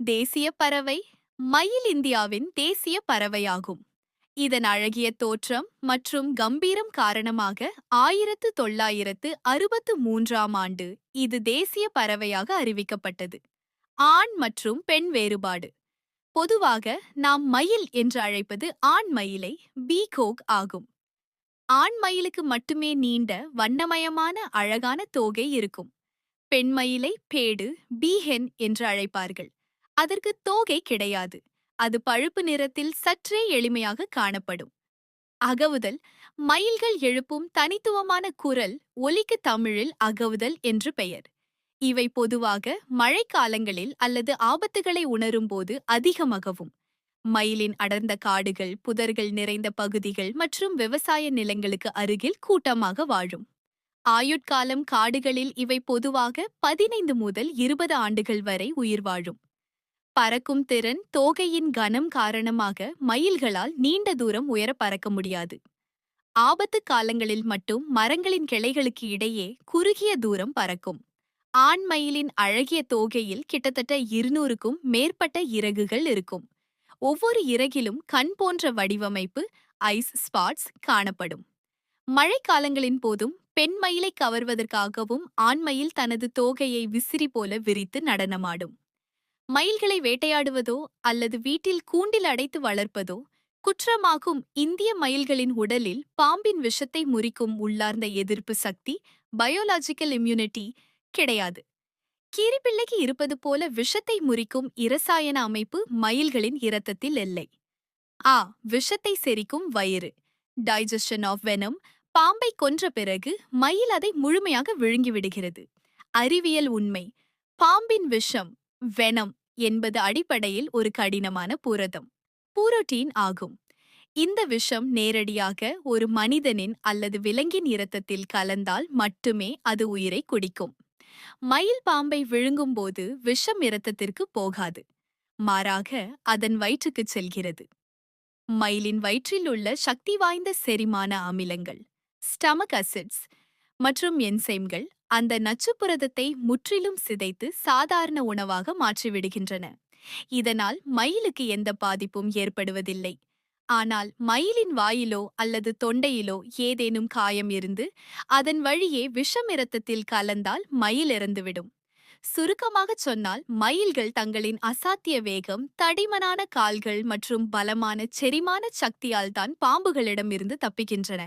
தேசிய பறவை மயில் இந்தியாவின் தேசிய பறவையாகும். இதன் அழகிய தோற்றம் மற்றும் கம்பீரம் காரணமாக 1963ஆம் ஆண்டு இது தேசிய பறவையாக அறிவிக்கப்பட்டது. ஆண் மற்றும் பெண் வேறுபாடு. பொதுவாக நாம் மயில் என்று அழைப்பது ஆண் மயிலை பீகோக் ஆகும். ஆண் மயிலுக்கு மட்டுமே நீண்ட வண்ணமயமான அழகான தோகை இருக்கும். பெண் மயிலை பேடு பீஹென் என்று அழைப்பார்கள். அதற்கு தோகை கிடையாது. அது பழுப்பு நிறத்தில் சற்றே எளிமையாக காணப்படும். அகவுதல் மயில்கள் எழுப்பும் தனித்துவமான குரல் ஒலிக்கு தமிழில் அகவுதல் என்று பெயர். இவை பொதுவாக மழைக்காலங்களில் அல்லது ஆபத்துகளை உணரும் போது அதிகம் அகவும். மயிலின் அடர்ந்த காடுகள், புதர்கள் நிறைந்த பகுதிகள் மற்றும் விவசாய நிலங்களுக்கு அருகில் கூட்டமாக வாழும். ஆயுட்காலம் காடுகளில் இவை பொதுவாக 15 முதல் 20 ஆண்டுகள் வரை உயிர் வாழும். பறக்கும் திறன் தோகையின் கனம் காரணமாக மயில்களால் நீண்ட தூரம் உயர பறக்க முடியாது. ஆபத்து காலங்களில் மட்டும் மரங்களின் கிளைகளுக்கு இடையே குறுகிய தூரம் பறக்கும். ஆண் மயிலின் அழகிய தோகையில் கிட்டத்தட்ட 200க்கும் மேற்பட்ட இறகுகள் இருக்கும். ஒவ்வொரு இறகிலும் கண் போன்ற வடிவமைப்பு ஐஸ் ஸ்பாட்ஸ் காணப்படும். மழைக்காலங்களின் போதும் பெண் மயிலை கவர்வதற்காகவும் ஆண் மயில் தனது தோகையை விசிறி போல விரித்து நடனமாடும். மயில்களை வேட்டையாடுவதோ அல்லது வீட்டில் கூண்டில் அடைத்து வளர்ப்பதோ குற்றமாகும். இந்திய மயில்களின் உடலில் பாம்பின் விஷத்தை முறிக்கும் உள்ளார்ந்த எதிர்ப்பு சக்தி பயோலாஜிக்கல் இம்யூனிட்டி கிடையாது. கீரிப்பிள்ளைக்கு இருப்பது போல விஷத்தை முறிக்கும் இரசாயன அமைப்பு மயில்களின் இரத்தத்தில் இல்லை. விஷத்தை செரிக்கும் வயிறு டைஜஷன் ஆஃப் வெனம். பாம்பை கொன்ற பிறகு மயில் அதை முழுமையாக விழுங்கிவிடுகிறது. அறிவியல் உண்மை: பாம்பின் விஷம் வெனம் என்பது அடிப்படையில் ஒரு கடினமான புரதம் புரோட்டீன் ஆகும். இந்த விஷம் நேரடியாக ஒரு மனிதனின் அல்லது விலங்கின் இரத்தத்தில் கலந்தால் மட்டுமே அது உயிரை குடிக்கும். மயில் பாம்பை விழுங்கும் போது விஷம் இரத்தத்திற்கு போகாது, மாறாக அதன் வயிற்றுக்கு செல்கிறது. மயிலின் வயிற்றில் உள்ள சக்தி வாய்ந்த செரிமான அமிலங்கள் ஸ்டமக் அசிட்ஸ் மற்றும் என்சைம்கள் அந்த நச்சுப்புரதத்தை முற்றிலும் சிதைத்து சாதாரண உணவாக மாற்றிவிடுகின்றன. இதனால் மயிலுக்கு எந்த பாதிப்பும் ஏற்படுவதில்லை. ஆனால் மயிலின் வாயிலோ அல்லது தொண்டையிலோ ஏதேனும் காயம் இருந்து அதன் வழியே விஷம் இரத்தத்தில் கலந்தால் மயில் இறந்துவிடும். சுருக்கமாகச் சொன்னால், மயில்கள் தங்களின் அசாத்திய வேகம், தடிமனான கால்கள் மற்றும் பலமான செரிமான சக்தியால் தான் பாம்புகளிடமிருந்து தப்பிக்கின்றன.